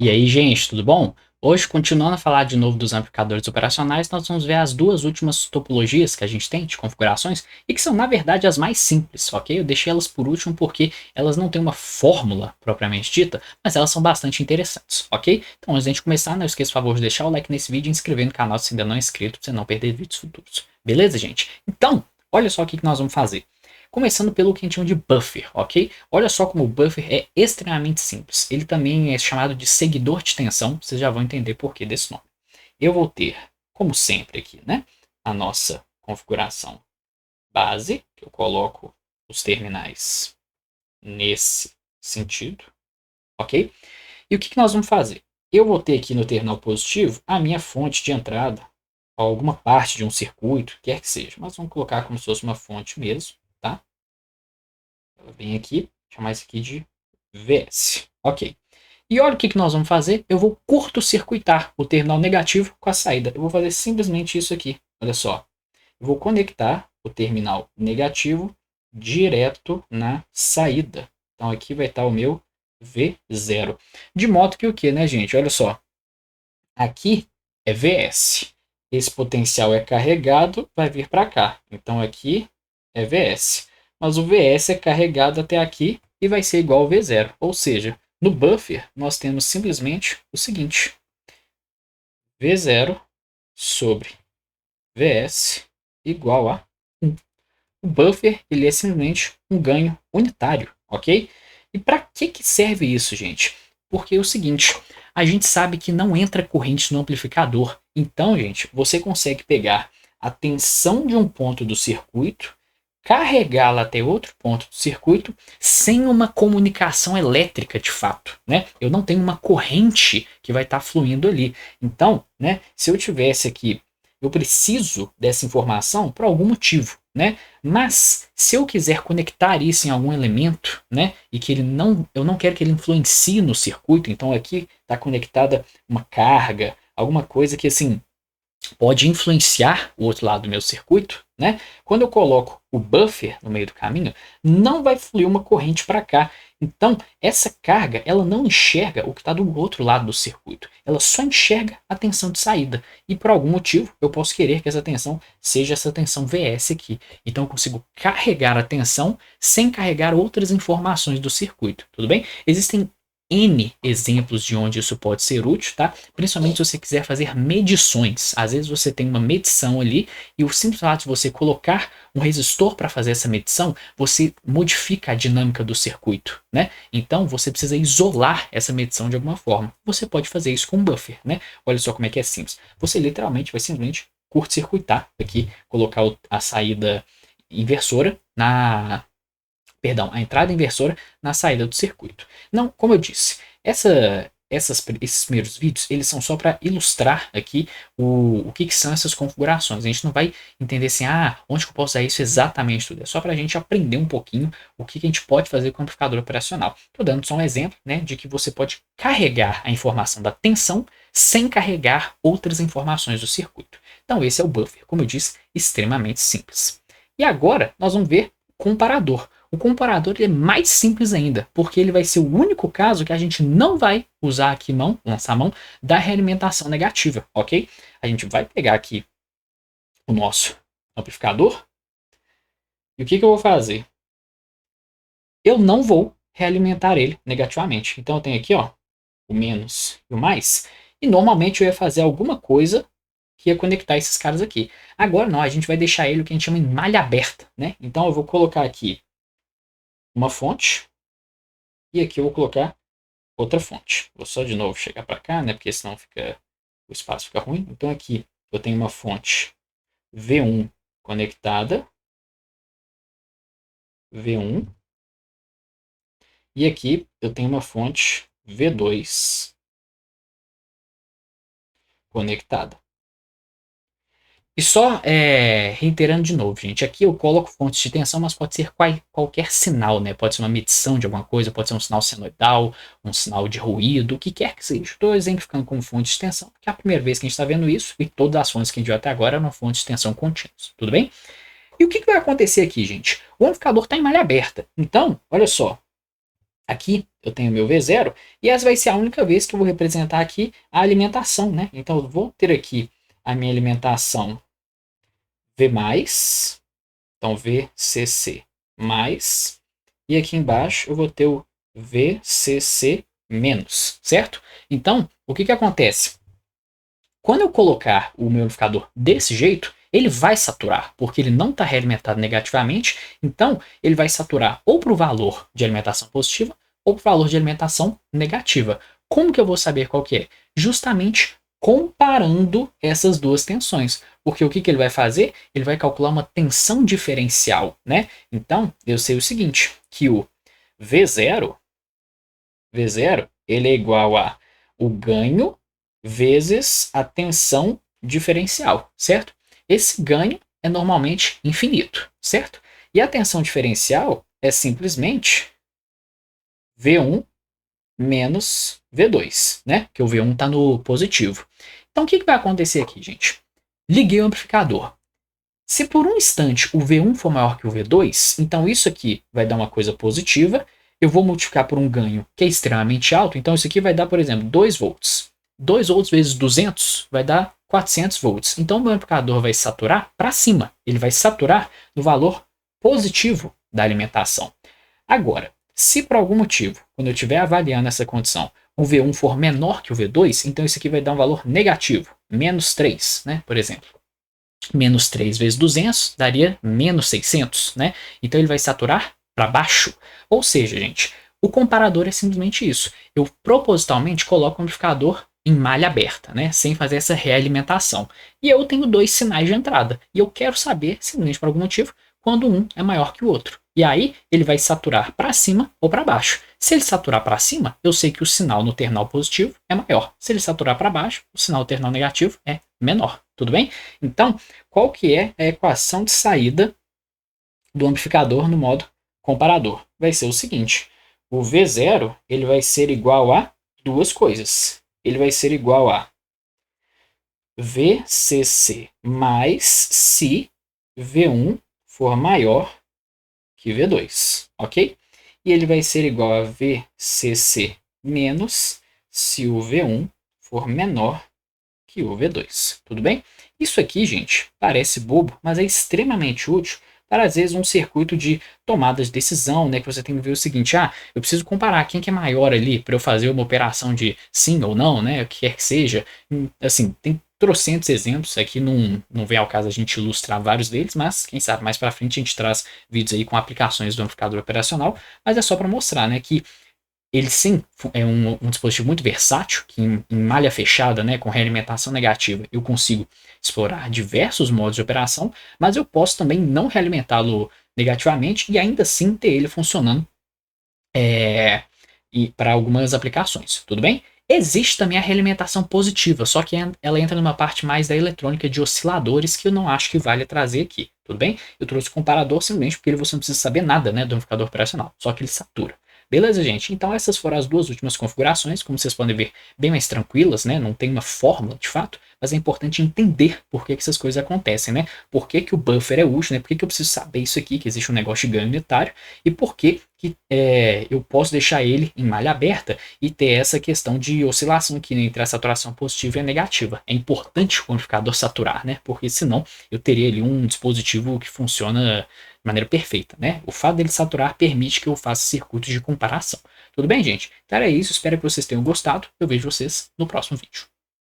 E aí, gente, tudo bom? Hoje, continuando a falar de novo dos amplificadores operacionais, nós vamos ver as duas últimas topologias que a gente tem de configurações e que são, na verdade, as mais simples, ok? Eu deixei elas por último porque elas não têm uma fórmula propriamente dita, mas elas são bastante interessantes, ok? Então, antes de a gente começar, não esqueça, por favor, de deixar o like nesse vídeo e inscrever no canal se ainda não é inscrito, para você não perder vídeos futuros. Beleza, gente? Então, olha só o que nós vamos fazer. Começando pelo que a gente chama de buffer, ok? Olha só como o buffer é extremamente simples. Ele também é chamado de seguidor de tensão, vocês já vão entender por que desse nome. Eu vou ter, como sempre aqui, né, a nossa configuração base, que eu coloco os terminais nesse sentido, ok? E o que nós vamos fazer? Eu vou ter aqui no terminal positivo a minha fonte de entrada, alguma parte de um circuito, quer que seja, mas vamos colocar como se fosse uma fonte mesmo, tá? Ela vem aqui, chamar isso aqui de VS. Ok. E olha o que nós vamos fazer. Eu vou curto-circuitar o terminal negativo com a saída. Eu vou fazer simplesmente isso aqui. Olha só. Eu vou conectar o terminal negativo direto na saída. Então aqui vai estar o meu V0. De modo que o que, né, gente? Olha só. Aqui é VS. Esse potencial é carregado, vai vir para cá. Então aqui é VS. Mas o VS é carregado até aqui e vai ser igual ao V0. Ou seja, no buffer nós temos simplesmente o seguinte: V0 sobre VS igual a 1. O buffer ele é simplesmente um ganho unitário, ok? E para que serve isso, gente? Porque é o seguinte, a gente sabe que não entra corrente no amplificador. Então, gente, você consegue pegar a tensão de um ponto do circuito, carregá-la até outro ponto do circuito, sem uma comunicação elétrica de fato, né? Eu não tenho uma corrente que vai estar fluindo ali. Então, né, se eu tivesse aqui, eu preciso dessa informação por algum motivo, né? Mas se eu quiser conectar isso em algum elemento, né, e que ele não, eu não quero que ele influencie no circuito, então aqui está conectada uma carga, alguma coisa que assim pode influenciar o outro lado do meu circuito, né? Quando eu coloco o buffer no meio do caminho, não vai fluir uma corrente para cá. Então, essa carga, ela não enxerga o que está do outro lado do circuito. Ela só enxerga a tensão de saída. E por algum motivo, eu posso querer que essa tensão seja essa tensão VS aqui. Então, eu consigo carregar a tensão sem carregar outras informações do circuito. Tudo bem? Existem N exemplos de onde isso pode ser útil, tá? Principalmente se você quiser fazer medições. Às vezes você tem uma medição ali e o simples fato de você colocar um resistor para fazer essa medição, você modifica a dinâmica do circuito, né? Então você precisa isolar essa medição de alguma forma. Você pode fazer isso com um buffer, né? Olha só como é que é simples. Você literalmente vai simplesmente curto-circuitar aqui, colocar a saída inversora a entrada inversora na saída do circuito. Não, como eu disse, esses primeiros vídeos eles são só para ilustrar aqui o que são essas configurações. A gente não vai entender assim, onde que eu posso usar isso exatamente tudo. É só para a gente aprender um pouquinho o que a gente pode fazer com o amplificador operacional. Estou dando só um exemplo, né, de que você pode carregar a informação da tensão sem carregar outras informações do circuito. Então esse é o buffer, como eu disse, extremamente simples. E agora nós vamos ver o comparador. O comparador ele é mais simples ainda, porque ele vai ser o único caso que a gente não vai usar aqui lançar mão da realimentação negativa, ok? A gente vai pegar aqui o nosso amplificador e o que eu vou fazer? Eu não vou realimentar ele negativamente. Então eu tenho aqui, ó, o menos e o mais, e normalmente eu ia fazer alguma coisa que ia conectar esses caras aqui. Agora não, a gente vai deixar ele o que a gente chama de malha aberta, né? Então eu vou colocar aqui uma fonte e aqui eu vou colocar outra fonte. Vou só de novo chegar para cá, né? Porque senão o espaço fica ruim. Então aqui eu tenho uma fonte V1 conectada, V1, e aqui eu tenho uma fonte V2 conectada. E só reiterando de novo, gente, aqui eu coloco fontes de tensão, mas pode ser qualquer sinal, né? Pode ser uma medição de alguma coisa, pode ser um sinal senoidal, um sinal de ruído, o que quer que seja. Estou exemplificando como fonte de tensão, porque é a primeira vez que a gente está vendo isso, e todas as fontes que a gente viu até agora eram fontes de tensão contínuas, tudo bem? E o que vai acontecer aqui, gente? O amplificador está em malha aberta. Então, olha só, Aqui eu tenho meu V0 e essa vai ser a única vez que eu vou representar aqui a alimentação, né? Então eu vou ter aqui a minha alimentação V+, então VCC mais, e aqui embaixo eu vou ter o VCC menos, certo? Então, o que acontece? Quando eu colocar o meu amplificador desse jeito, ele vai saturar, porque ele não está realimentado negativamente, então ele vai saturar ou para o valor de alimentação positiva ou para o valor de alimentação negativa. Como que eu vou saber qual que é? Justamente comparando essas duas tensões. Porque o que ele vai fazer? Ele vai calcular uma tensão diferencial, né? Então, eu sei o seguinte, que o V0, ele é igual a o ganho vezes a tensão diferencial, certo? Esse ganho é normalmente infinito, certo? E a tensão diferencial é simplesmente V1 menos V2, né? Que o V1 está no positivo. Então, o que vai acontecer aqui, gente? Liguei o amplificador. Se por um instante o V1 for maior que o V2, então isso aqui vai dar uma coisa positiva. Eu vou multiplicar por um ganho que é extremamente alto. Então, isso aqui vai dar, por exemplo, 2 volts. 2 volts vezes 200 vai dar 400 volts. Então, o meu amplificador vai saturar para cima. Ele vai saturar no valor positivo da alimentação. Agora, se por algum motivo, quando eu estiver avaliando essa condição, o V1 for menor que o V2, então isso aqui vai dar um valor negativo, menos 3, né, por exemplo. Menos 3 vezes 200 daria menos 600, né? Então ele vai saturar para baixo. Ou seja, gente, o comparador é simplesmente isso. Eu propositalmente coloco o amplificador em malha aberta, né? Sem fazer essa realimentação. E eu tenho dois sinais de entrada. E eu quero saber, simplesmente por algum motivo, quando um é maior que o outro. E aí ele vai saturar para cima ou para baixo. Se ele saturar para cima, eu sei que o sinal no terminal positivo é maior. Se ele saturar para baixo, o sinal no terminal negativo é menor. Tudo bem? Então, qual que é a equação de saída do amplificador no modo comparador? Vai ser o seguinte: o V0 ele vai ser igual a duas coisas. Ele vai ser igual a VCC mais se V1 for maior que V2, ok? E ele vai ser igual a VCC menos se o V1 for menor que o V2, tudo bem? Isso aqui, gente, parece bobo, mas é extremamente útil para, às vezes, um circuito de tomada de decisão, né, que você tem que ver o seguinte, eu preciso comparar quem que é maior ali para eu fazer uma operação de sim ou não, né, o que quer que seja. Assim, tem trocentos exemplos, aqui não vem ao caso a gente ilustrar vários deles, mas quem sabe mais para frente a gente traz vídeos aí com aplicações do amplificador operacional, mas é só para mostrar, né, que ele sim é um dispositivo muito versátil, que em malha fechada, né, com realimentação negativa, eu consigo explorar diversos modos de operação, mas eu posso também não realimentá-lo negativamente e ainda assim ter ele funcionando e para algumas aplicações, tudo bem? Existe também a realimentação positiva, só que ela entra numa parte mais da eletrônica de osciladores que eu não acho que vale trazer aqui, tudo bem? Eu trouxe o comparador simplesmente porque você não precisa saber nada, né, do amplificador operacional, só que ele satura. Beleza, gente? Então essas foram as duas últimas configurações, como vocês podem ver, bem mais tranquilas, né? Não tem uma fórmula de fato, mas é importante entender por que essas coisas acontecem, né? Por que o buffer é útil, né? Por que eu preciso saber isso aqui, que existe um negócio de ganho unitário, e por que eu posso deixar ele em malha aberta e ter essa questão de oscilação aqui, né, entre a saturação positiva e a negativa. É importante o amplificador saturar, né? Porque senão eu teria ali um dispositivo que funciona de maneira perfeita, né? O fato dele saturar permite que eu faça circuitos de comparação. Tudo bem, gente? Então era isso, espero que vocês tenham gostado. Eu vejo vocês no próximo vídeo.